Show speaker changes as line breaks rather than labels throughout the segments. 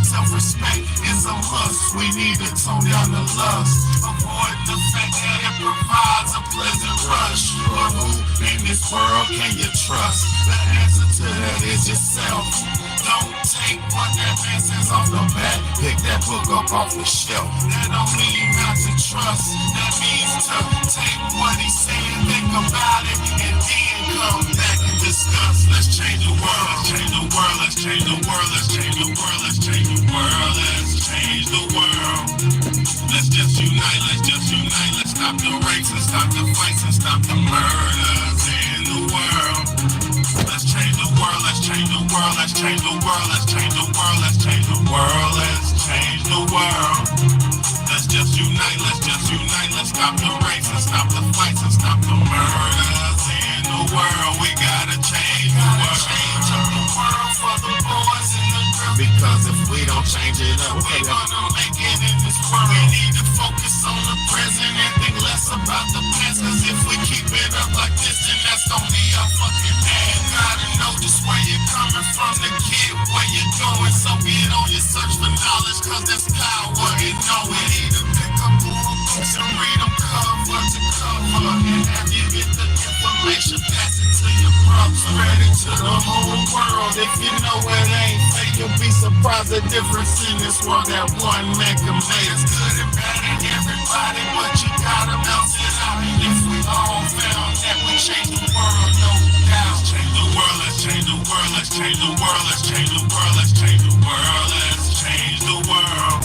Self-respect is a must. We need to tone down the lust. Avoid the fact that it provides a pleasant rush. But who in this world can you trust? The answer to that is yourself. Don't take what that man says off the bat. Pick that book up off the shelf. That don't mean not to trust. That means to take what he's saying, think about it, and then come back and discuss. Let's change the world. Let's change the world. Let's change the world. Let's change the world. Let's change the world. Let's change the world. Let's just unite. Let's just unite. Let's stop the rapes and stop the fights and stop the murders in the world. Let's change the world. Let's change the world. Let's change the world. Let's change the world. Let's change the world. Let's change the world. Let's just unite. Let's just unite. Let's stop the rapes and stop the fights and stop the murders in the world. We gotta change the world. Change up the world for the boys and the girls. Because if we don't change it up, we gonna make it in this world. We need to focus on the present and think less about the past. Cause if we keep it up like this, then that's gonna be our fucking ass. You gotta know just where you're coming from, the kid, where you're going. So get on your search for knowledge, cause there's power in knowing. Need to pick up more books and read them cover to cover. And have you get the information, pass it to your brother. Spread it to the whole world. If you know it ain't fake, you'll be surprised the difference in this world that one man can make. It's good and bad in everybody, but you gotta balance it out. If we all found that we change the world, no doubt. Let's change the world, let's change the world, let's change the world, let's change the world, let's change the world, let's change the world.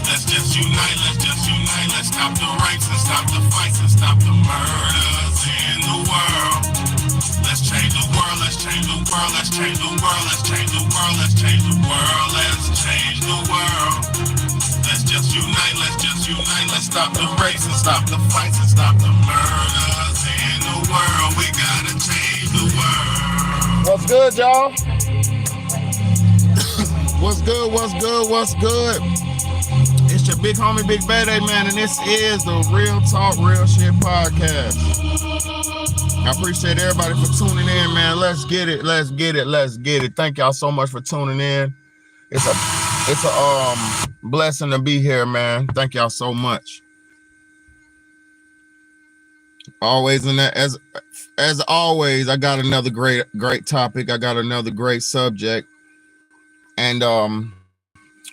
Let's just unite, let's just unite, let's stop the rapes and stop the fights and stop the murders in the world. Let's change the world, let's change the world, let's change the world, let's change the world, let's change the world, let's change the world. Let's just unite, let's stop the rapes and stop the fights and stop the murders in the world. We gotta change the world. What's good, y'all? What's good, what's good, what's good? It's your big homie, Big Bad, man, and this is the Real Talk, Real Shit podcast. I appreciate everybody for tuning in, man. Let's get it, let's get it, let's get it. Thank y'all so much for tuning in. It's a blessing to be here, man. Thank y'all so much. Always in that, as always, I got another great topic. I got another great subject, and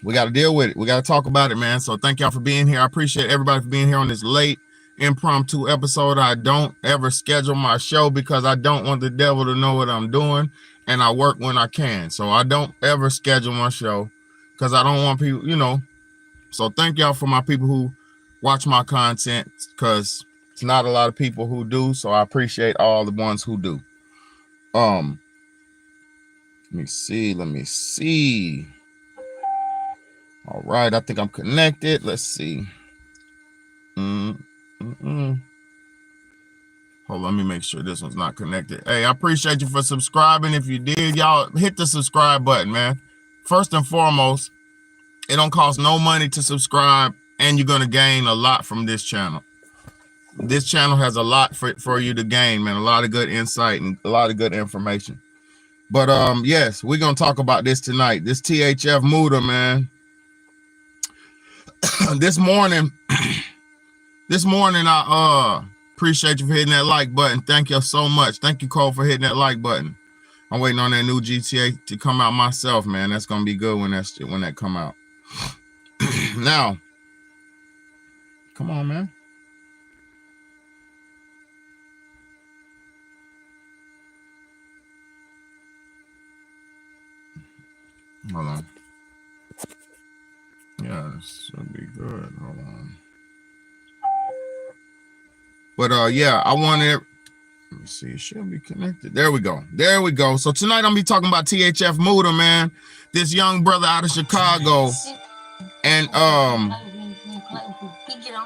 we got to deal with it. We got to talk about it, man. So thank y'all for being here. I appreciate everybody for being here on this late impromptu episode. I don't ever schedule my show because I don't want the devil to know what I'm doing, and I work when I can. So I don't ever schedule my show because I don't want people, you know. So thank y'all for my people who watch my content, because it's not a lot of people who do. So I appreciate all the ones who do. Let me see. All right, I think I'm connected. Let's see. Hold on, let me make sure this one's not connected. Hey, I appreciate you for subscribing. If you did, y'all hit the subscribe button, man. First and foremost, it don't cost no money to subscribe, and you're gonna gain a lot from this channel. This channel has a lot for you to gain, man. A lot of good insight and a lot of good information. But yes, we're gonna talk about this tonight. This THF MOODA, man. This morning, I appreciate you for hitting that like button. Thank you so much. Thank you, Cole, for hitting that like button. I'm waiting on that new GTA to come out myself, man. That's gonna be good when that come out. Now, come on, man. Hold on. Yeah, this should be good. Hold on. But yeah, I wanted. Let me see. It should be connected. There we go. There we go. So tonight I'm gonna be talking about THF MOODA, man. This young brother out of Chicago, and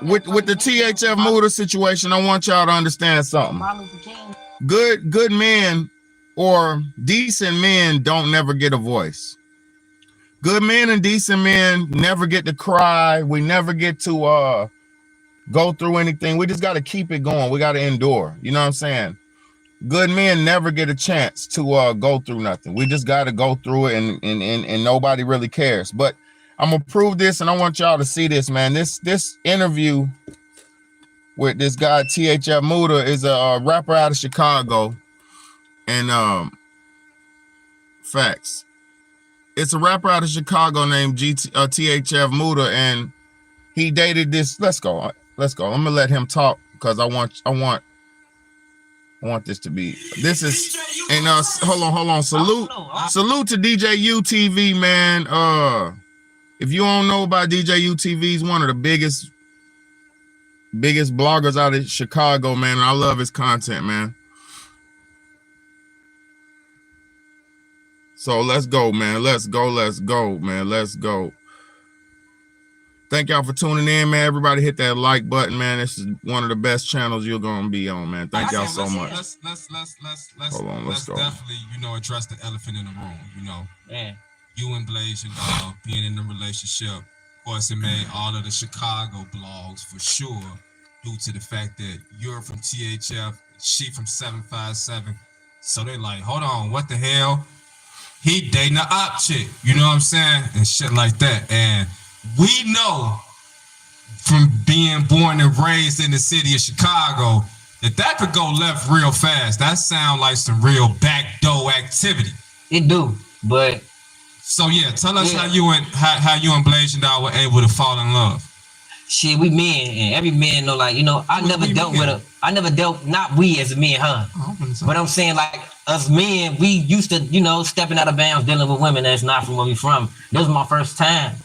with the THF MOODA situation, I want y'all to understand something. Good men or decent men don't never get a voice. Good men and decent men never get to cry. We never get to go through anything. We just got to keep it going. We got to endure. You know what I'm saying? good men never get a chance to go through nothing. We just got to go through it, and nobody really cares. But I'm gonna prove this, and I want y'all to see this, man. This interview with this guy THF MOODA is a rapper out of Chicago, and facts. It's a rapper out of Chicago named THF MOODA, and he dated this. Let's go. I'm gonna let him talk because I want this to be. This is and hold on. Salute to DJ UTV, man. If you don't know about DJ UTV, he's one of the biggest bloggers out of Chicago, man. And I love his content, man. So let's go, man. Let's go, man. Let's go. Thank y'all for tuning in, man. Everybody hit that like button, man. This is one of the best channels you're gonna be on, man. Thank y'all so much.
Let's
go.
Definitely, address the elephant in the room. You and Blaze and Dog being in the relationship. Of course, it made all of the Chicago blogs for sure, due to the fact that you're from THF, she from 757. So they're like, hold on, what the hell? He dating a op chick, you know what I'm saying? And shit like that. And we know from being born and raised in the city of Chicago that could go left real fast. That sound like some real backdoor activity.
It do, but
so yeah, tell us how you and Blaze and I were able to fall in love.
Shit, we men, and every man know, like, I never dealt with her. I never dealt, not we as me and her. But I'm saying, like, us men, we used to, stepping out of bounds, dealing with women that's not from where we from. This was my first time.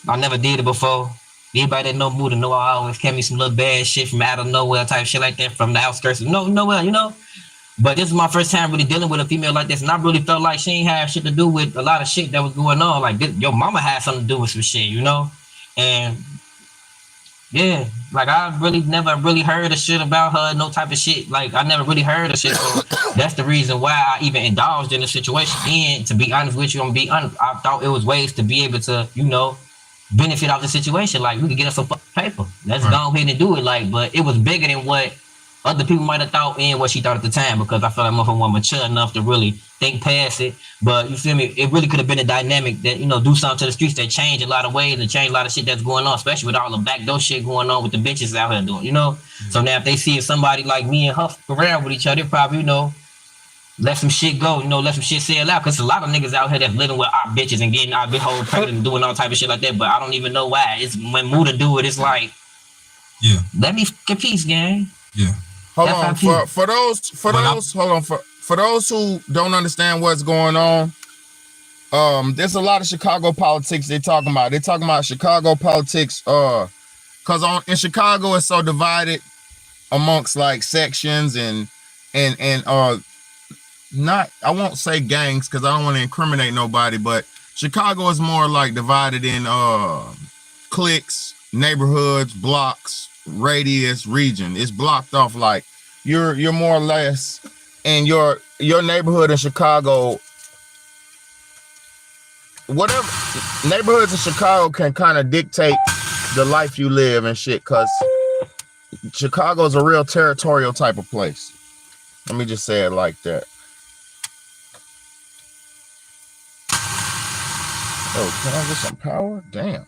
I never did it before. Anybody that know Mooda know I always kept me some little bad shit from out of nowhere type shit like that, from the outskirts of nowhere, But this is my first time really dealing with a female like this, and I really felt like she ain't had shit to do with a lot of shit that was going on. Like, your mama had something to do with some shit, And yeah, like, I really never really heard a shit about her, no type of shit. Like, I never really heard of shit. So that's the reason why I even indulged in the situation. And to be honest with you, I thought it was ways to be able to, benefit out the situation. Like, we could get us some paper. Let's go ahead and do it. Like, but it was bigger than what other people might have thought and what she thought at the time, because I felt like motherfucker wasn't mature enough to really think past it. But you feel me? It really could have been a dynamic that, do something to the streets that change a lot of ways and change a lot of shit that's going on, especially with all the backdoor shit going on with the bitches out here doing, So now if they see somebody like me and her around with each other, they probably, let some shit go, let some shit sail out. Cause a lot of niggas out here that's living with our bitches and getting our big whole pregnant and doing all type of shit like that. But I don't even know why. It's when Mooda do it, it's like, let me get peace, gang.
Yeah.
Hold on, for those who don't understand what's going on, there's a lot of Chicago politics they're talking about. They're talking about Chicago politics, cause in Chicago it's so divided amongst like sections and not, I won't say gangs because I don't want to incriminate nobody, but Chicago is more like divided in cliques, neighborhoods, blocks, radius, region. It's blocked off. Like you're more or less in your neighborhood in Chicago. Whatever neighborhoods in Chicago can kind of dictate the life you live and shit, because Chicago is a real territorial type of place. Let me just say it like that. Oh, can I get some power? Damn.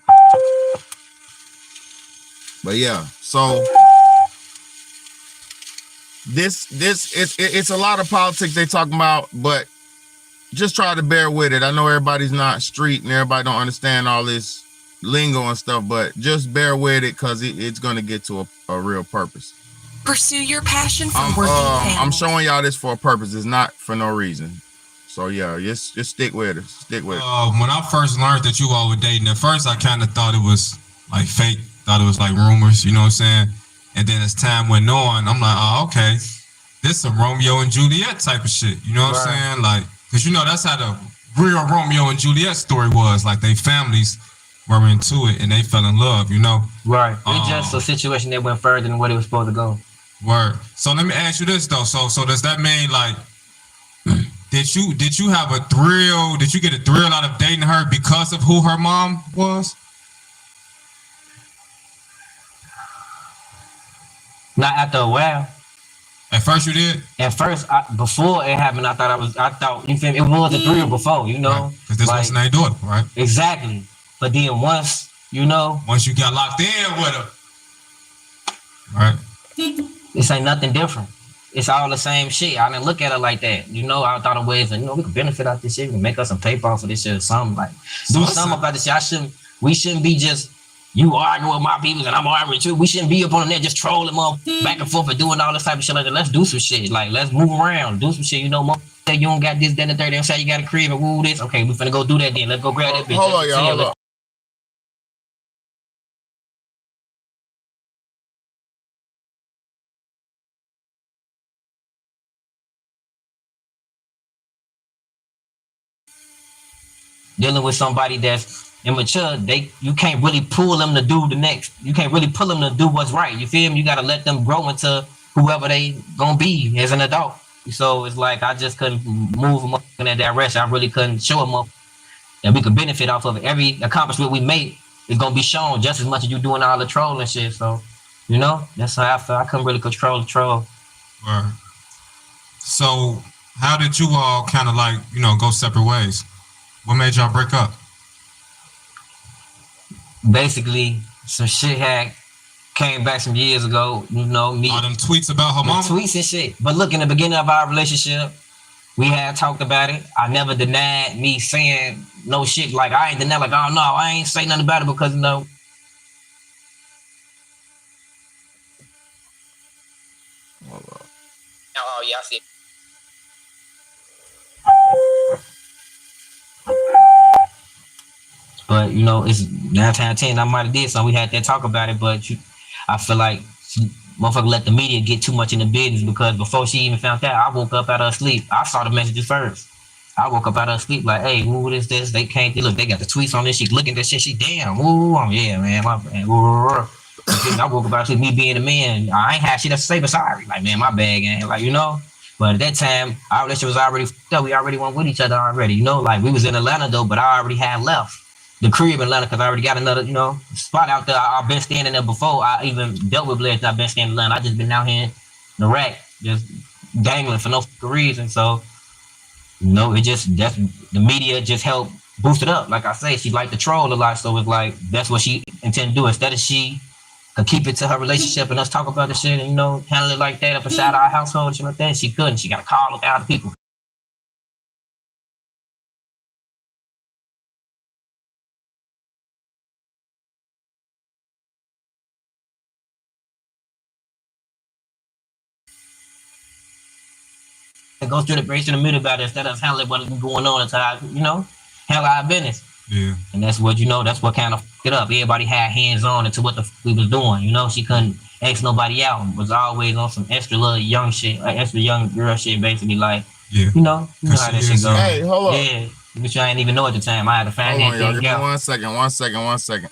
But yeah, so it's a lot of politics they talking about, but just try to bear with it. I know everybody's not street and everybody don't understand all this lingo and stuff, but just bear with it because it's going to get to a real purpose.
Pursue your passion for working families.
I'm showing y'all this for a purpose. It's not for no reason. So yeah, just stick with it. Stick with it.
When I first learned that you all were dating, at first I kind of thought it was like fake, thought it was like rumors, you know what I'm saying? And then as time went on, I'm like, oh, okay, this some Romeo and Juliet type of shit, you know what I'm saying? Like, because that's how the real Romeo and Juliet story was. Like, they families were into it and they fell in love,
Right. It's just a situation that went further than what it was supposed to go.
Word. So let me ask you this though. So does that mean, like, did you have a thrill? Did you get a thrill out of dating her because of who her mom was?
Not after a while.
At first you did?
At first, before it happened, I thought, you feel me? It was a thrill before, you know?
Because this wasn't their daughter, right?
Exactly. But then once, you know?
Once you got locked in with her. Right.
This ain't nothing different. It's all the same shit. I didn't look at it like that. You know, I thought of ways that, you know, we could benefit out this shit. We can make us some paper off of this shit or something. Like, do something about this shit. We shouldn't be just, you arguing with my people and I'm arguing with you. We shouldn't be up on the net just trolling them back and forth and doing all this type of shit like that. Let's do some shit. Like, let's move around, do some shit. You know, you don't got this, then the third, they say you got a crib and woo this. Okay, we finna go do that then. Let's go grab that bitch.
Hold on, y'all. Hold on.
Dealing with somebody that's immature, you can't really pull them to do the next. You can't really pull them to do what's right. You feel me? You gotta let them grow into whoever they gonna be as an adult. So it's like I just couldn't move them up in that direction. I really couldn't show them up that we could benefit off of it. Every accomplishment we make is gonna be shown just as much as you doing all the trolling shit. So, you know, that's how I felt. I couldn't really control the troll.
Right. So how did you all kind of like, you know, go separate ways? What made y'all break up?
Basically, some shit had came back some years ago, you know, me.
All them tweets about her mama?
Tweets and shit. But look, in the beginning of our relationship, we had talked about it. I never denied me saying no shit. Like, I ain't denied, like, oh, no, I ain't say nothing about it because, you know. Oh, yeah, I see it. But, you know, it's 9 times 10, I might have did something. We had that talk about it, but I feel like motherfucker let the media get too much in the business because before she even found out, I woke up out of her sleep. I saw the messages first. I woke up out of her sleep like, hey, who is this? They can't, look, they got the tweets on this. She looking at this shit. She, damn, ooh, yeah, man, my man. I woke up out of sleep, me being a man. I ain't had shit to say but sorry. Like, man, my bad, gang. Like, you know. But at that time, our relationship was already fucked up. We already went with each other already, you know. Like, we was in Atlanta, though, but I already had left the crib in Atlanta because I already got another, you know, spot out there. I've been standing there before I even dealt with Blair. I've been standing in Atlanta. I just been out here in the rack, just dangling for no reason. So, you know, the media just helped boost it up. Like I say, she liked to troll a lot. So it's like, that's what she intended to do. Instead of she could keep it to her relationship and us talk about the shit and, you know, handle it like that up inside our household and shit like that, she couldn't. She got to call with other people. Go straight to the middle about it instead of handling what's going on inside, you know, handle our business.
Yeah.
And that's what, you know, that's what kind of fucked it up. Everybody had hands on into what the we was doing, you know. She couldn't ask nobody out. Was always on some extra little young shit, like extra young girl shit, basically. Like,
yeah,
you know how that shit goes.
Hey, hold on.
Yeah, which I didn't even know at the time. I had to find that thing out.
1 second.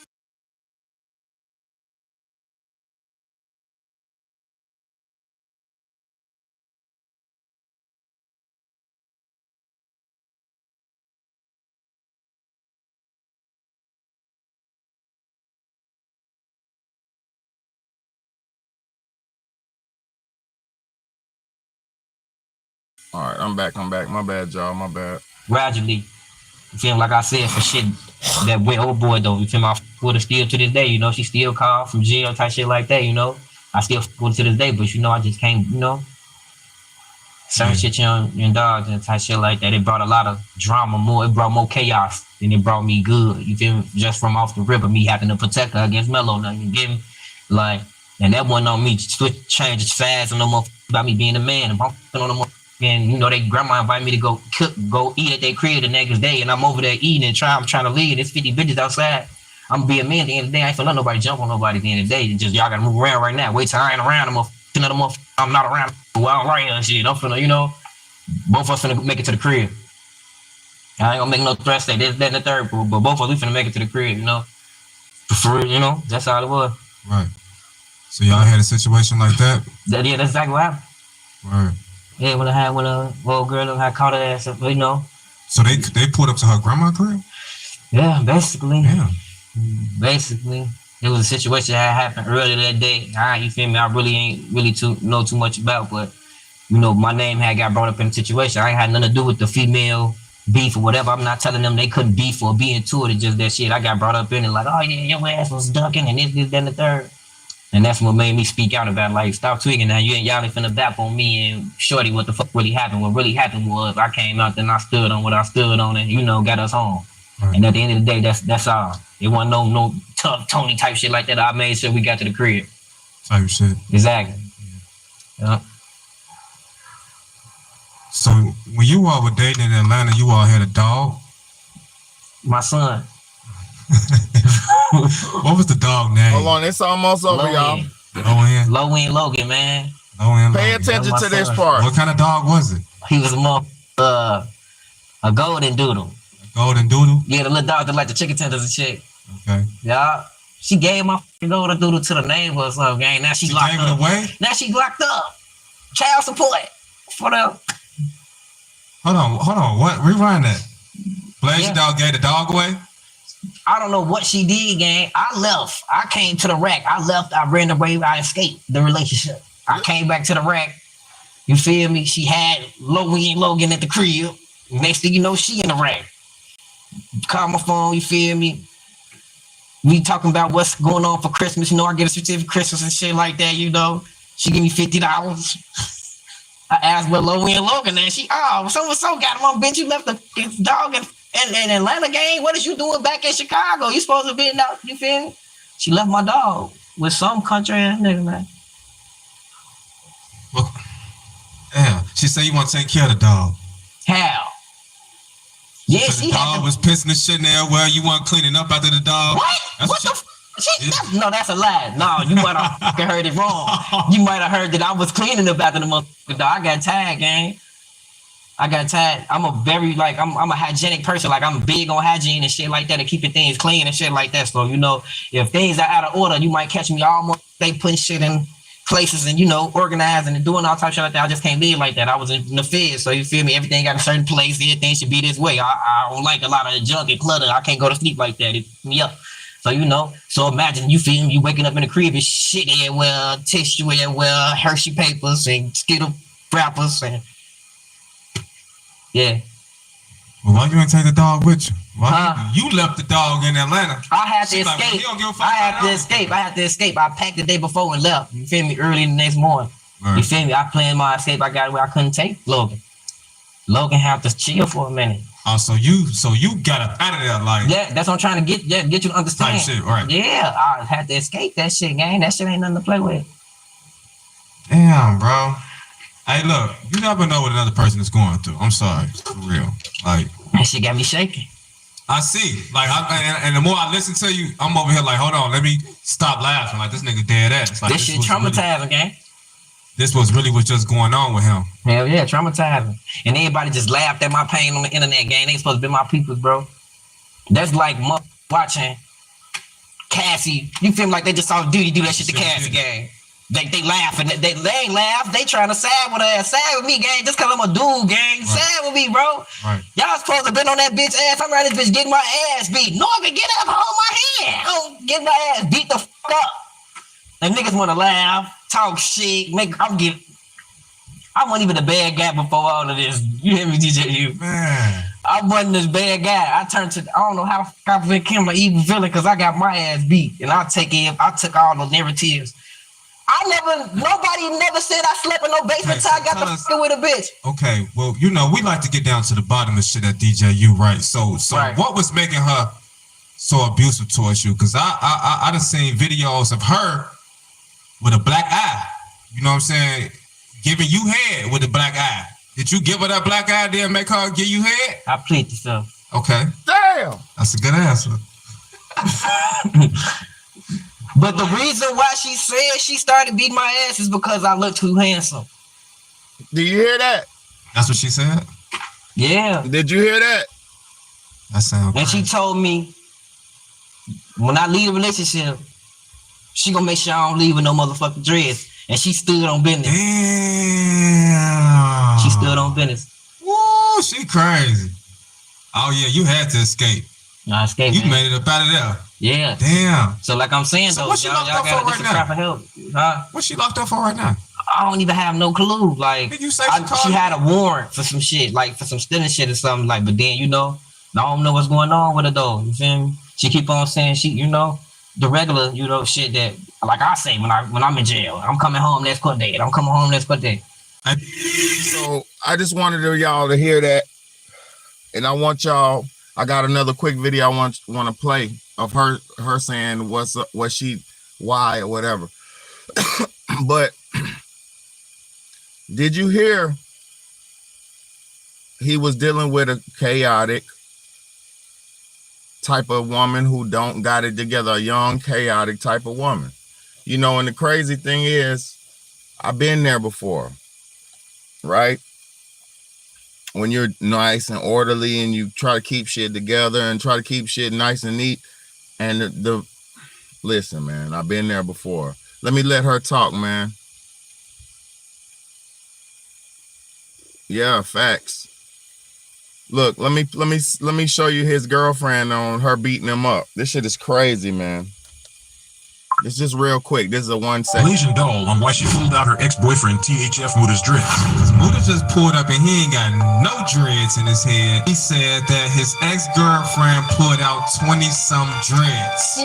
All right, I'm back. My bad, y'all. My bad.
Gradually, you feel like I said, for shit that went overboard though. You feel me? I with her still to this day. You know, she still called from jail type shit like that. You know, I still with her to this day, but you know, I just can't. You know, certain shit your dogs and type shit like that. It brought a lot of drama. It brought more chaos than it brought me good. You feel me? Just from off the rip of me having to protect her against Mello. Now you get me? Like, and that wasn't on me. Change its fast and no more about me being a man. And I'm on no more. And you know, they grandma invited me to go eat at their crib the next day, and I'm over there eating and I'm trying to leave. There's 50 bitches outside. I'm gonna be a man at the end of the day. I ain't finna let nobody jump on nobody at the end of the day. Just y'all gotta move around right now. Wait till I ain't around. I'm not around while I'm right here and shit. I'm finna, you know, both of us finna make it to the crib. I ain't gonna make no threats say this, that, and the third, but both of us we finna make it to the crib, you know. For real, you know, that's all it was.
Right. So y'all had a situation like that?
Yeah, that's exactly what happened.
Right.
Yeah, when a little girl had caught her ass up, you know.
So they pulled up to her grandma's crib?
Yeah, basically.
Yeah.
Basically. It was a situation that happened earlier that day. You feel me? I really ain't know too much about, but you know, my name had got brought up in the situation. I ain't had nothing to do with the female beef or whatever. I'm not telling them they couldn't beef or be into it. It's just that shit. I got brought up in it like, oh yeah, your ass was ducking and this, that, and the third. And that's what made me speak out about like, stop tweaking now. You ain't y'all ain't finna bap on me and shorty what the fuck really happened. What really happened was I came out and I stood on what I stood on and, you know, got us home. Right. And at the end of the day, that's all. It wasn't no tough Tony type shit like that. I made sure we got to the crib.
Type shit.
Exactly. Yeah.
So when you all were dating in Atlanta, you all had a dog?
My son.
What was the dog name?
Hold on, it's almost over, y'all.
Low end Logan, man.
Low end.
Pay attention to this part.
What kind of dog was it?
He was a golden doodle.
Golden doodle?
Yeah, the little dog that like the chicken tenders and shit.
Okay.
Yeah. She gave my golden doodle to the neighbor or something, gang. Now she locked
gave
up.
It away?
Now she locked up. Child support for the.
Hold on. What? Rewind that. Blaze dog gave the dog away?
I don't know what she did, gang. I left. I came to the rack. I left. I ran away. I escaped the relationship. I came back to the rack. You feel me? She had Logan at the crib. Next thing you know, she in the rack. Call my phone, you feel me? We talking about what's going on for Christmas. You know, I get a certificate for Christmas and shit like that, you know. She give me $50. I asked what Logan and she, so got him on, bitch. You left the dog in Atlanta, gang. What is you doing back in Chicago? You supposed to be out, you feel me? She left my dog with some country ass nigga, man.
Well, damn. She said you want to take care of the dog.
How? Yeah,
so the dog was pissing the shit in there. Well, you weren't cleaning up after the dog.
What? No, that's a lie. No, you might have fucking heard it wrong. You might have heard that I was cleaning up after the motherfucker dog. I got tagged, gang. I got tagged. I'm a very I'm a hygienic person. Like I'm big on hygiene and shit like that and keeping things clean and shit like that. So, you know, if things are out of order, you might catch me almost they putting shit in places and, you know, organizing and doing all types of shit like that. I just can't live like that. I was in the feds, so you feel me? Everything got a certain place. Everything should be this way. I don't like a lot of junk and clutter. I can't go to sleep like that. It me up. So, you know, so imagine you feel me, you waking up in the crib and shit everywhere, tissue everywhere, Hershey papers and Skittle wrappers and yeah.
Well, why you ain't take the dog with you? Why you left the dog in Atlanta?
I had to escape. I had to escape. I packed the day before and left. You feel me? Early the next morning. Right. You feel me? I planned my escape. I got where I couldn't take Logan. Logan had to chill for a minute.
Oh, so you got up out of there, like
yeah. That's what I'm trying to get you to understand.
Type shit, right?
Yeah, I had to escape that shit, gang. That shit ain't nothing to play with.
Damn, bro. Hey, look, you never know what another person is going through. I'm sorry, for real. Like
that shit got me shaking.
I see. Like, and the more I listen to you, I'm over here like, hold on, let me stop laughing. Like this nigga dead ass. Like,
this shit traumatizing, gang.
This was just going on with him.
Hell yeah, traumatizing. And everybody just laughed at my pain on the internet, gang. They supposed to be my peoples, bro. That's like watching Cassie. You feel like they just saw Duty do that shit to Cassie, gang. They laughing. They ain't laugh. They trying to side with her. Side with me, gang. Just cause I'm a dude, gang. Right. Side with me, bro. Right. Y'all supposed to been on that bitch ass. I'm around this bitch getting my ass beat. Norman, get up, hold my hand. I'm getting my ass beat the fuck up. And niggas wanna laugh, talk shit, I wasn't even a bad guy before all of this. You hear me, DJ?
Man.
I wasn't this bad guy. I turned to, I don't know how I became an evil villain because I got my ass beat. And I took all the narratives. Nobody never said I slept in no basement until I got the fuck with a bitch. Okay,
well, you know, we like to get down to the bottom of shit at DJU, right? So right. What was making her so abusive towards you? Because I done seen videos of her with a black eye. You know what I'm saying? Giving you head with a black eye. Did you give her that black eye then make her give you head?
I plead the stuff.
Okay.
Damn.
That's a good answer.
But the reason why she said she started beating my ass is because I look too handsome.
Do you hear that?
That's what she said?
Yeah.
Did you hear that?
That sounds
And
crazy.
she told me when I leave the relationship, she gonna make sure I don't leave with no motherfucking dreads. And she stood on business.
Damn.
She stood on business.
Woo, she crazy. Oh yeah, you had to escape.
I escaped.
You made it up out of there.
Yeah.
Damn.
So like I'm saying,
so
though,
what's she locked up for right now?
Huh?
What's she locked up for right now?
I don't even have no clue. Like, she had a warrant for some shit, like for some stealing shit or something. Like, but then, you know, I don't know what's going on with her though. You feel me? She keep on saying she, you know, the regular, you know, shit that, like I say when I'm in jail, I'm coming home next court date. I'm coming home next court date.
So I just wanted y'all to hear that, and I want y'all. I got another quick video I want to play of her saying what's up, what she, why or whatever. But did you hear he was dealing with a chaotic type of woman who don't got it together, a young chaotic type of woman, you know? And the crazy thing is, I've been there before, right? When you're nice and orderly and you try to keep shit together and try to keep shit nice and neat, and listen, man, I've been there before. Let me let her talk, man. Yeah, facts. Look, let me show you his girlfriend on her beating him up. This shit is crazy, man. It's just real quick. This is a 1 second.
Malaysian doll on why she pulled out her ex-boyfriend THF Mooda's dreads.
Mooda just pulled up and he ain't got no dreads in his head. He said that his ex-girlfriend pulled out 20-some dreads.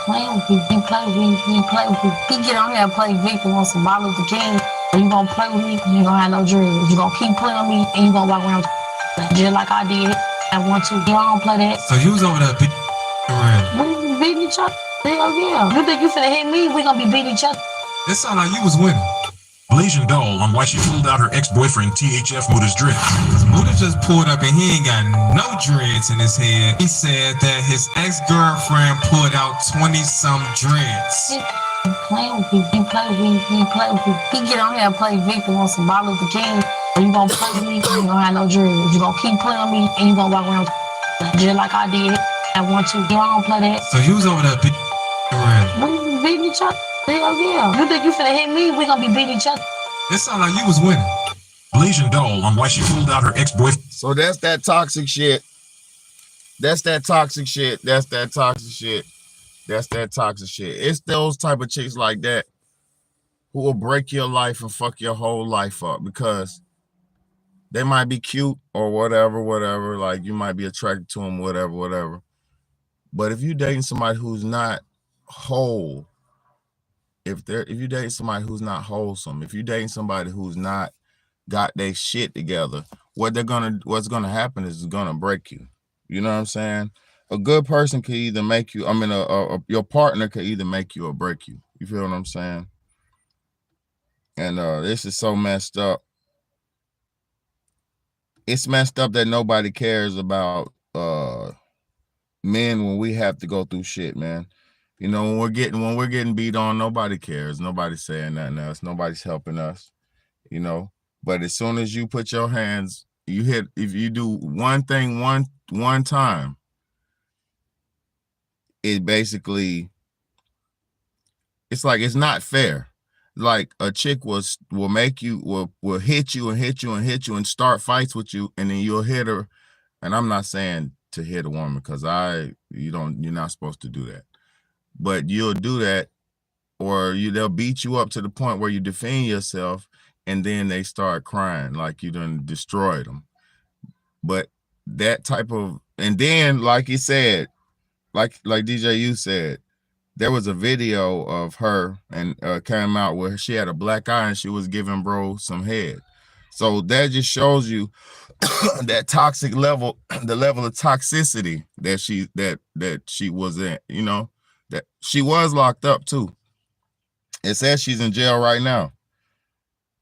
Playing with you, he play with me, he play with you. He get on here and play victim on some Martin Luther King. You gonna play with me, you gonna have no dreads. You gonna keep playing with me, and you gonna walk around just like I did. I want to. You don't play that.
So you was over there beating around.
We beating each other. Hell yeah. You think you finna hit me? We gonna be beating each other.
It sounded like you was winning.
Malaysian doll on why she pulled out her ex-boyfriend THF Mooda's dreads.
Mooda just pulled up and he ain't got no dreads in his head. He said that his ex-girlfriend pulled out 20-some dreads.
He playing with you, he play with me, he play with you. He get on here and play victim on some Martin Luther King. You gonna play with me, you gonna have no dreads. You gonna keep playing with me, and you gonna walk around just like I did. I want to. You don't play that.
So you was over there beating around.
We beating each other. Hell yeah. You think you finna hit me? We gonna be beating each other.
It sounded like you was winning.
Malaysian doll on why she pulled out her ex-boyfriend.
So that's that toxic shit. That's that toxic shit. That's that toxic shit. That's that toxic shit. It's those type of chicks like that who will break your life and fuck your whole life up because they might be cute or whatever. Like you might be attracted to them, whatever. But if you dating somebody who's not whole, if you dating somebody who's not wholesome, if you dating somebody who's not got their shit together, what's gonna happen is it's gonna break you. You know what I'm saying? A good person could either make you, your partner could either make you or break you. You feel what I'm saying? And this is so messed up. It's messed up that nobody cares about men when we have to go through shit, man. You know, when we're getting beat on, nobody cares. Nobody's saying nothing else. Nobody's helping us, you know. But as soon as you put your hands, if you do one thing one time, it basically, it's like it's not fair. Like a chick will hit you and start fights with you, and then you'll hit her. And I'm not saying to hit a woman because you're not supposed to do that. But you'll do that, or they'll beat you up to the point where you defend yourself, and then they start crying like you done destroyed them. But that type of, and then like you said, like DJ you said, there was a video of her and came out where she had a black eye and she was giving bro some head. So that just shows you that toxic level, the level of toxicity that she was in, you know, that she was locked up too. It says she's in jail right now.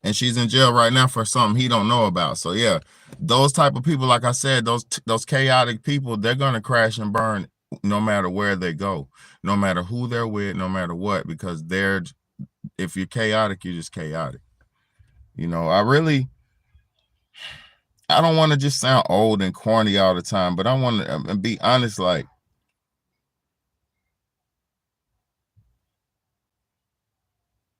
And she's in jail right now for something he don't know about. So yeah, those type of people, like I said, those chaotic people, they're gonna crash and burn no matter where they go, no matter who they're with, no matter what, because if you're chaotic, you're just chaotic. You know, I don't want to just sound old and corny all the time, but I want to be honest, like,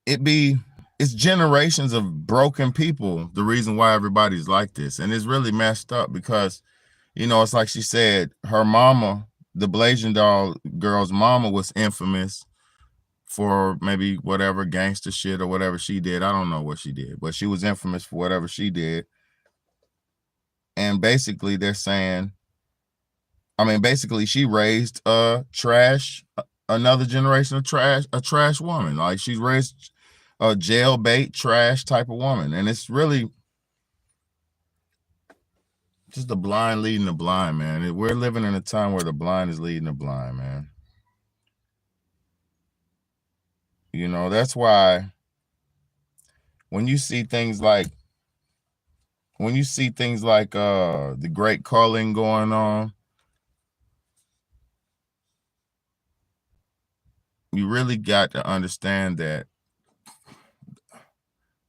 it's generations of broken people, the reason why everybody's like this. And it's really messed up because, you know, it's like she said, her mama, the Blazing Doll girl's mama, was infamous for maybe whatever gangster shit or whatever she did. I don't know what she did, but she was infamous for whatever she did. And basically they're saying, I mean, basically she raised another generation of a trash woman. Like she's raised a jailbait trash type of woman. And it's really just the blind leading the blind, man. We're living in a time where the blind is leading the blind, man. You know, that's why when you see things like the great culling going on, you really got to understand that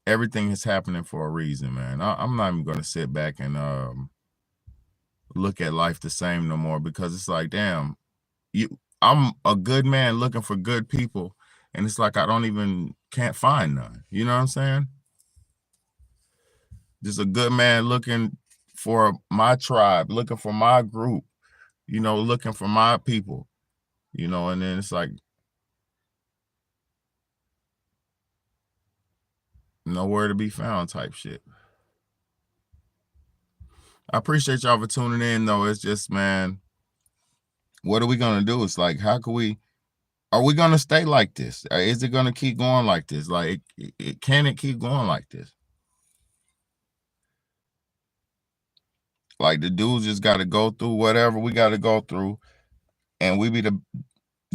everything is happening for a reason, man. I'm not even going to sit back and look at life the same no more, because it's like, damn, I'm a good man looking for good people, and it's like I can't find none. You know what I'm saying? Just a good man looking for my tribe, looking for my group, you know, looking for my people, you know, and then it's like nowhere to be found type shit. I appreciate y'all for tuning in, though. It's just, man, what are we going to do? It's like, are we going to stay like this? Is it going to keep going like this? Like, can it keep going like this? Like, the dudes just got to go through whatever we got to go through, and we be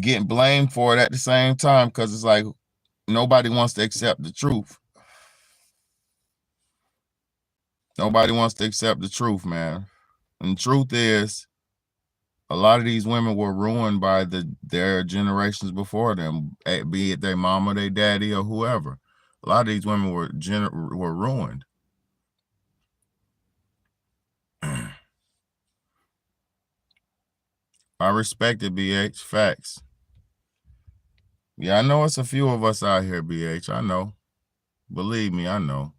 getting blamed for it at the same time, because it's like nobody wants to accept the truth. Nobody wants to accept the truth, man. And the truth is, a lot of these women were ruined by their generations before them, be it their mama, their daddy, or whoever. A lot of these women were ruined. I respect it, BH. Facts. Yeah, I know it's a few of us out here, BH. I know. Believe me, I know.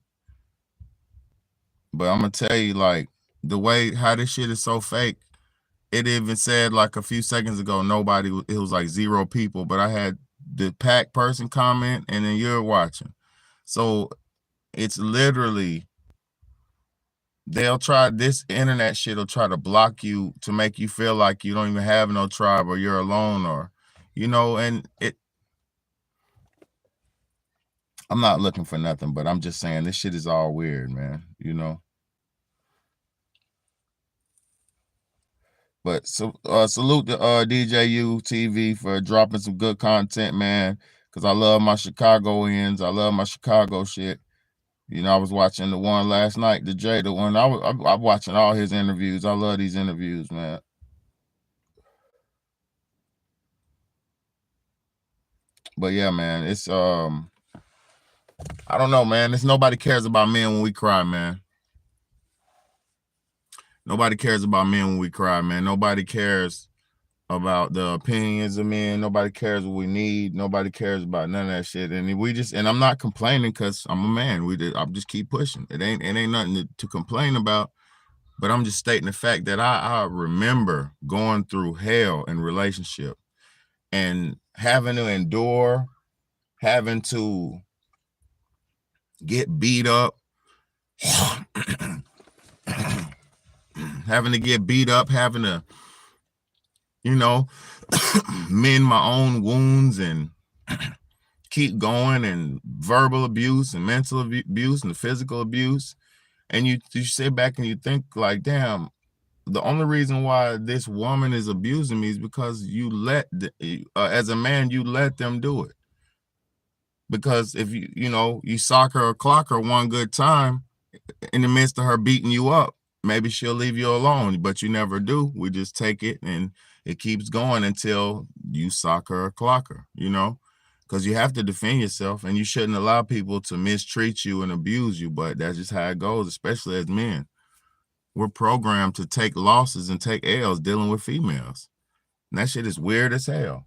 But I'm going to tell you, like, how this shit is so fake. It even said, like, a few seconds ago, it was like 0 people, but I had the pack person comment, and then you're watching. So it's literally, this internet shit will try to block you to make you feel like you don't even have no tribe, or you're alone, or, you know, and I'm not looking for nothing, but I'm just saying this shit is all weird, man, you know. But salute to DJU TV for dropping some good content, man, because I love my Chicagoans. I love my Chicago shit. You know, I was watching the one last night, the one. I'm watching all his interviews. I love these interviews, man. But yeah, man, it's I don't know, man. Nobody cares about men when we cry, man. Nobody cares about men when we cry, man. Nobody cares about the opinions of men. Nobody cares what we need. Nobody cares about none of that shit. And I'm not complaining because I'm a man. I just keep pushing. It ain't nothing to complain about. But I'm just stating the fact that I remember going through hell in relationship and having to endure, having to get beat up, having to get beat up, having to, you know, mend my own wounds and keep going, and verbal abuse and mental abuse and physical abuse. And you sit back and you think like, damn, the only reason why this woman is abusing me is because as a man, you let them do it. Because if you sock her or clock her one good time in the midst of her beating you up, maybe she'll leave you alone, but you never do. We just take it and it keeps going until you sock her or clock her, you know, because you have to defend yourself, and you shouldn't allow people to mistreat you and abuse you. But that's just how it goes, especially as men. We're programmed to take losses and take L's dealing with females. And that shit is weird as hell.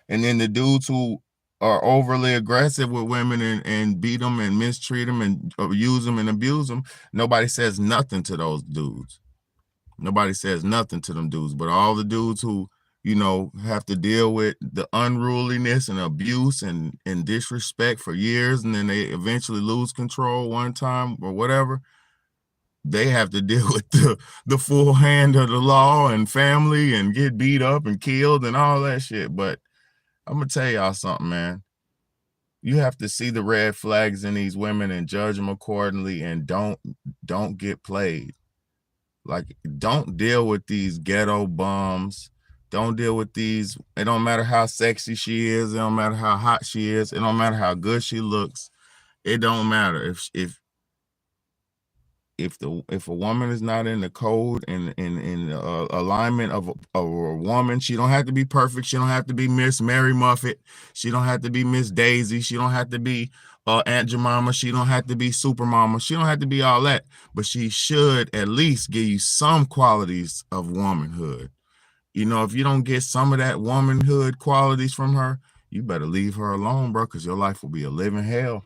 And then the dudes who are overly aggressive with women and beat them and mistreat them and use them and abuse them, nobody says nothing to those dudes. Nobody says nothing to them dudes. But all the dudes who you know, have to deal with the unruliness and abuse and disrespect for years, and then they eventually lose control one time or whatever, they have to deal with the full hand of the law and family and get beat up and killed and all that shit. But I'm gonna tell y'all something, man. You have to see the red flags in these women and judge them accordingly, and don't get played. Like, don't deal with these ghetto bums. Don't deal with these. It don't matter how sexy she is. It don't matter how hot she is. It don't matter how good she looks. It don't matter if a woman is not in the code and in alignment of a woman. She don't have to be perfect. She don't have to be Miss Mary Muffet. She don't have to be Miss Daisy. She don't have to be Aunt Jemima. She don't have to be Super Mama. She don't have to be all that, but she should at least give you some qualities of womanhood. You know, if you don't get some of that womanhood qualities from her, you better leave her alone, bro, because your life will be a living hell.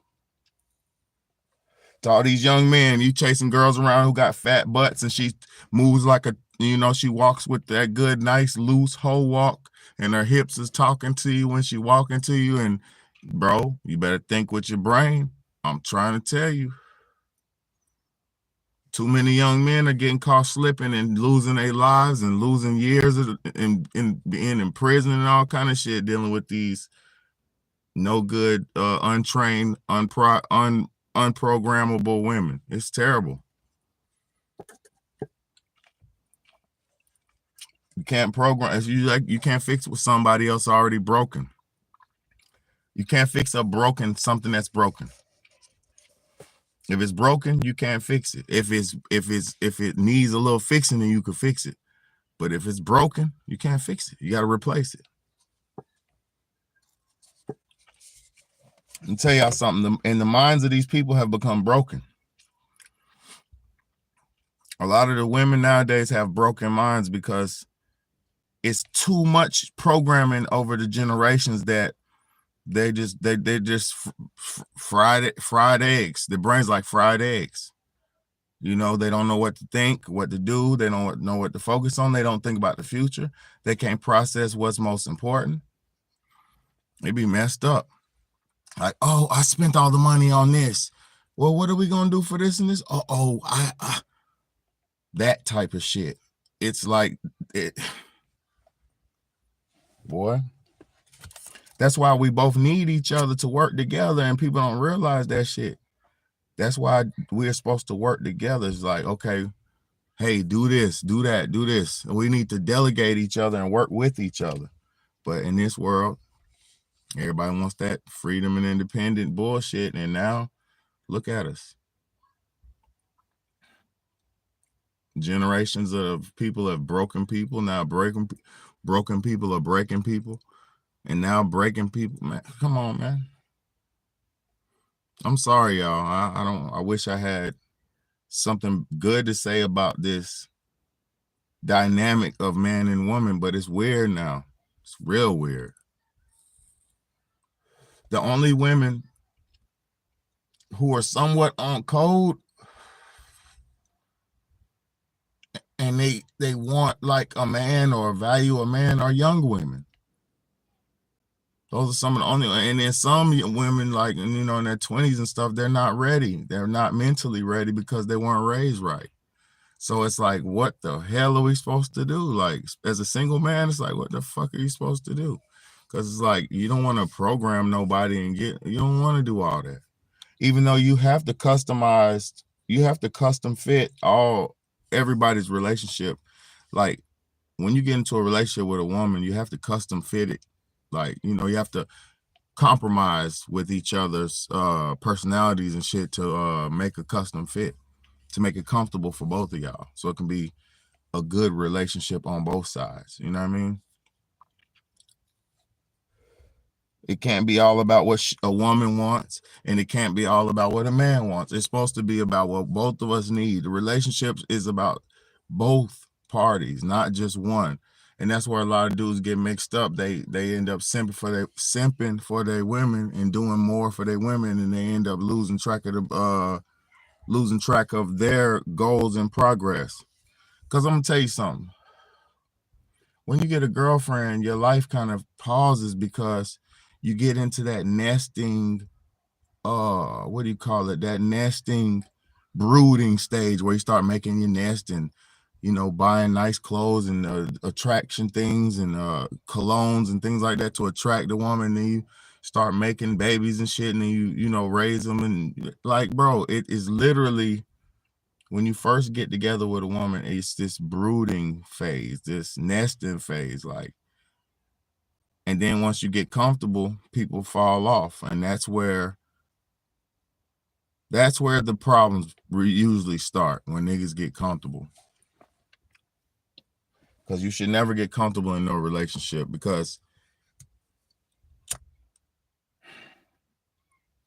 To all these young men, you chasing girls around who got fat butts, and she moves like a, you know, she walks with that good, nice, loose hoe walk, and her hips is talking to you when she walking to you. And bro, you better think with your brain. I'm trying to tell you. Too many young men are getting caught slipping and losing their lives and losing years and being in prison and all kind of shit, dealing with these no good, untrained, unprogrammable women. It's terrible. You can't program. You can't fix what somebody else already broken. You can't fix something that's broken. If it's broken, you can't fix it. If it needs a little fixing, then you can fix it. But if it's broken, you can't fix it. You got to replace it. Let me tell y'all something. And the minds of these people have become broken. A lot of the women nowadays have broken minds because it's too much programming over the generations that they just fried eggs. Their brain's like fried eggs. You know, they don't know what to think, what to do. They don't know what to focus on. They don't think about the future. They can't process what's most important. They be messed up. Like, oh, I spent all the money on this. Well, what are we gonna do for this and this? That type of shit. It's like it, boy. That's why we both need each other to work together, and people don't realize that shit. That's why we're supposed to work together. It's like, okay, hey, do this, do that, do this. We need to delegate each other and work with each other. But in this world, everybody wants that freedom and independent bullshit. And now, look at us. Generations of people have broken people. Now broken people are breaking people. And now breaking people, man. Come on, man. I'm sorry, y'all. I wish I had something good to say about this dynamic of man and woman, but it's weird now. It's real weird. The only women who are somewhat on code and they want like a man or value a man are young women. Those are some of the only, and then some women, like, you know, in their 20s and stuff, they're not ready. They're not mentally ready because they weren't raised right. So it's like, what the hell are we supposed to do? Like, as a single man, it's like, what the fuck are you supposed to do? Because it's like, you don't want to program nobody and you don't want to do all that. Even though you have to custom fit everybody's relationship. Like, when you get into a relationship with a woman, you have to custom fit it. Like, you know, you have to compromise with each other's personalities and shit to make a custom fit, to make it comfortable for both of y'all. So it can be a good relationship on both sides. You know what I mean? It can't be all about what a woman wants, and it can't be all about what a man wants. It's supposed to be about what both of us need. The relationships is about both parties, not just one. And that's where a lot of dudes get mixed up. They end up simping for their women and doing more for their women, and they end up losing track of their goals and progress. Because I'm gonna tell you something. when you get a girlfriend, your life kind of pauses because you get into that nesting, what do you call it? That nesting, brooding stage where you start making your nest and, you know, buying nice clothes and attraction things and colognes and things like that to attract the woman. Then you start making babies and shit, and then you know, raise them. And like, bro, it is literally, when you first get together with a woman, it's this brooding phase, this nesting phase, like, and then once you get comfortable, people fall off, and that's where the problems usually start, when niggas get comfortable. Because you should never get comfortable in no relationship, because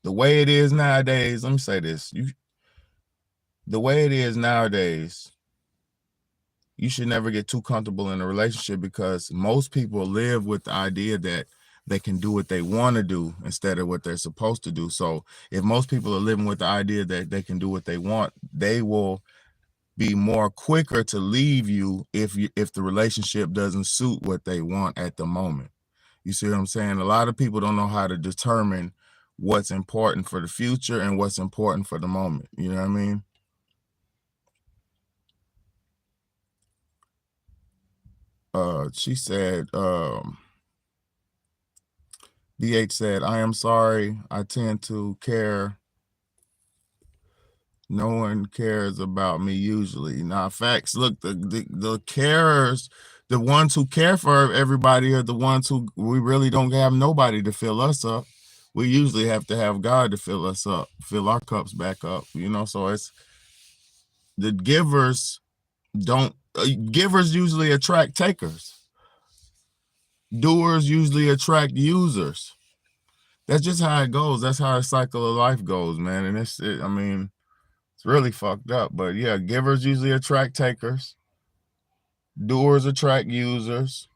the way it is nowadays, let me say this, the way it is nowadays, you should never get too comfortable in a relationship, because most people live with the idea that they can do what they want to do instead of what they're supposed to do. So if most people are living with the idea that they can do what they want, they will be more quicker to leave you if the relationship doesn't suit what they want at the moment. You see what I'm saying? A lot of people don't know how to determine what's important for the future and what's important for the moment. You know what I mean? She said, BH said, I am sorry. I tend to care. No one cares about me usually. Now, facts. Look, the carers, the ones who care for everybody are the ones who, we really don't have nobody to fill us up. We usually have to have God to fill us up, fill our cups back up, you know? So it's, the givers givers usually attract takers. Doers usually attract users. That's just how it goes. That's how the cycle of life goes, man. And I mean, it's really fucked up. But yeah, givers usually attract takers. Doers attract users.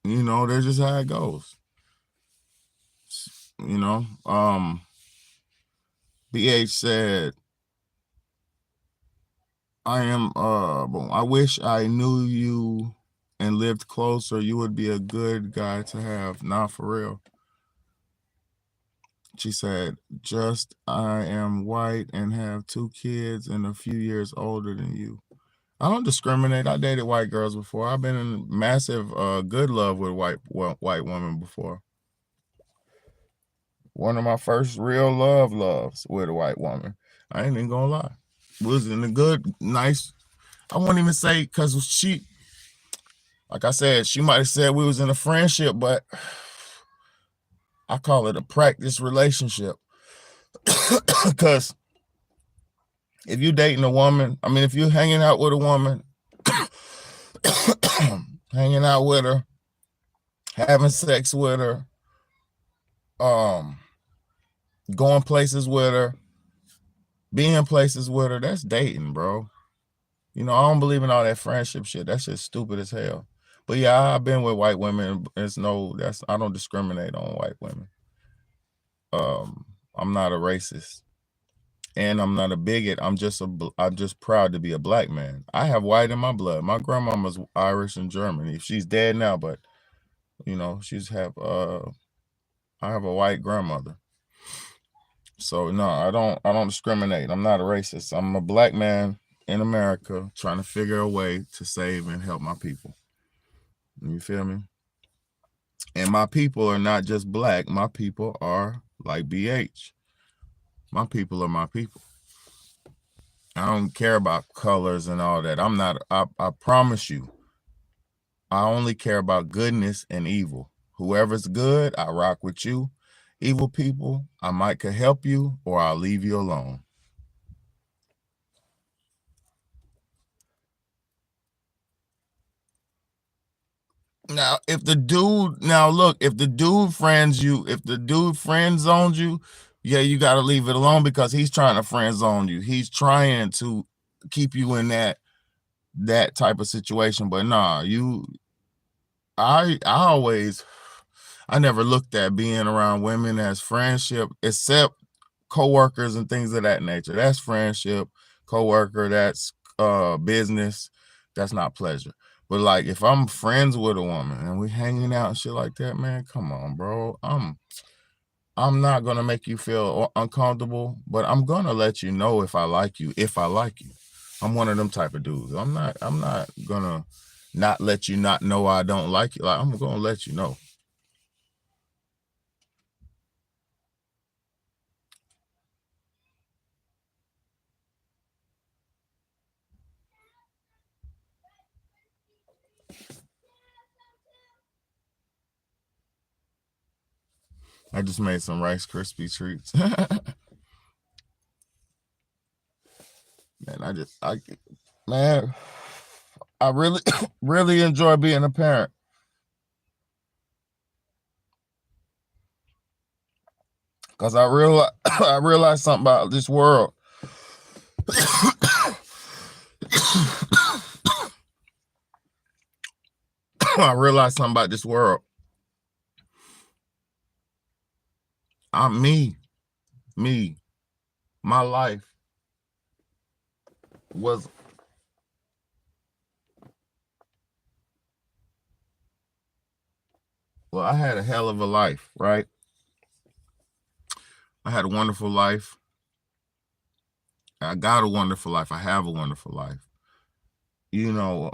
You know, that's just how it goes. You know, BH said, I wish I knew you and lived closer. You would be a good guy to have. Nah, for real. She said, I am white and have 2 kids and a few years older than you. I don't discriminate. I dated white girls before. I've been in massive good love with white women before. One of my first real loves with a white woman. I ain't even gonna lie. Was in a good, nice, I won't even say, because she, like I said, she might have said we was in a friendship, but I call it a practice relationship. Because if you're dating a woman, I mean, if you're hanging out with a woman, hanging out with her, having sex with her, going places with her, being places with her, that's dating, bro. You know, I don't believe in all that friendship shit. That shit's stupid as hell. But yeah, I've been with white women. I don't discriminate on white women. I'm not a racist, and I'm not a bigot. I'm just proud to be a black man. I have white in my blood. My grandmama's Irish and German. She's dead now, but you know, I have a white grandmother. So no, I don't discriminate. I'm not a racist. I'm a black man in America trying to figure a way to save and help my people. You feel me? And my people are not just black. My people are like BH. My people are my people. I don't care about colors and all that. I promise you, I only care about goodness and evil. Whoever's good, I rock with you. Evil people, I might could help you or I'll leave you alone. Now, if the dude friend zones you, yeah, you got to leave it alone, because he's trying to friend zone you. He's trying to keep you in that type of situation. But nah, I never looked at being around women as friendship, except coworkers and things of that nature. That's friendship. Coworker, that's business. That's not pleasure. But like if I'm friends with a woman and we hanging out and shit like that, man, come on, bro. I'm not gonna make you feel uncomfortable, but I'm gonna let you know if I like you. I'm one of them type of dudes. I'm not gonna not let you not know I don't like you. Like, I'm gonna let you know. I just made some Rice Krispie treats. Man, I really, really enjoy being a parent. Cause I realized something about this world. I realized something about this world. I'm me. My life was I had a hell of a life, right? I had a wonderful life. I got a wonderful life. I have a wonderful life. You know,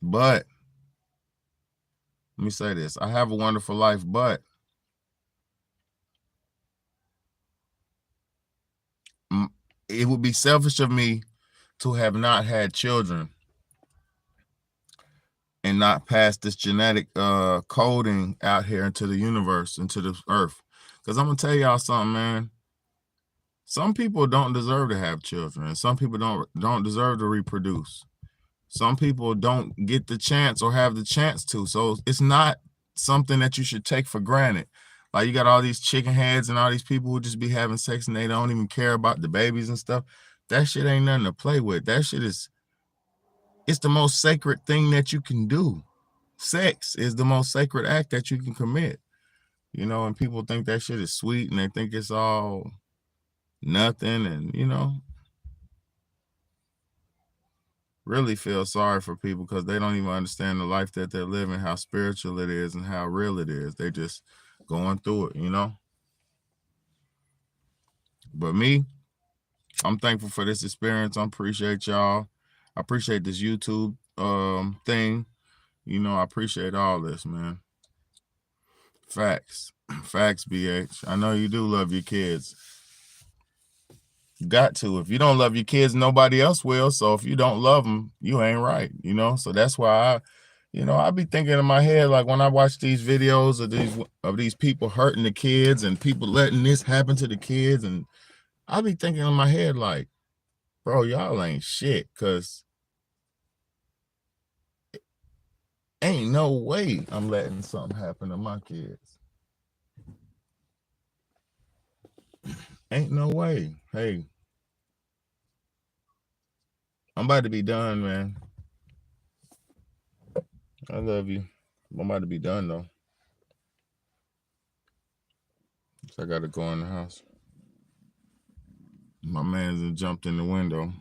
but let me say this. I have a wonderful life, but it would be selfish of me to have not had children and not pass this genetic coding out here into the universe, into the earth. Because I'm going to tell y'all something, man. Some people don't deserve to have children, and some people don't deserve to reproduce. Some people don't get the chance or have the chance to. So it's not something that you should take for granted. Like, you got all these chicken heads and all these people who just be having sex and they don't even care about the babies and stuff. That shit ain't nothing to play with. That shit it's the most sacred thing that you can do. Sex is the most sacred act that you can commit. You know, and people think that shit is sweet and they think it's all nothing, and, you know, really feel sorry for people because they don't even understand the life that they're living, how spiritual it is and how real it is. They just going through it, you know. But me, I'm thankful for this experience. I appreciate y'all. I appreciate this YouTube thing. You know, I appreciate all this, man. Facts. Facts, BH. I know you do love your kids. You got to. If you don't love your kids, nobody else will. So if you don't love them, you ain't right, you know? So that's why I be thinking in my head, like, when I watch these videos of these people hurting the kids and people letting this happen to the kids, and I be thinking in my head, like, bro, y'all ain't shit, because ain't no way I'm letting something happen to my kids. Ain't no way. Hey, I'm about to be done, man. I love you. I'm about to be done, though. So I got to go in the house. My man's jumped in the window.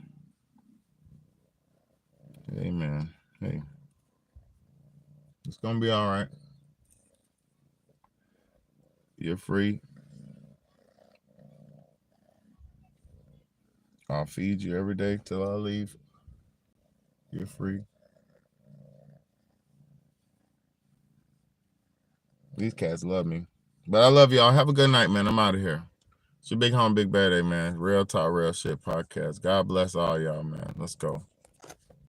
Hey, man. Hey. It's going to be all right. You're free. I'll feed you every day till I leave. You're free. These cats love me. But I love y'all. Have a good night, man. I'm out of here. It's your Big Home, Big Bad A, man. Real talk, real shit podcast. God bless all y'all, man. Let's go.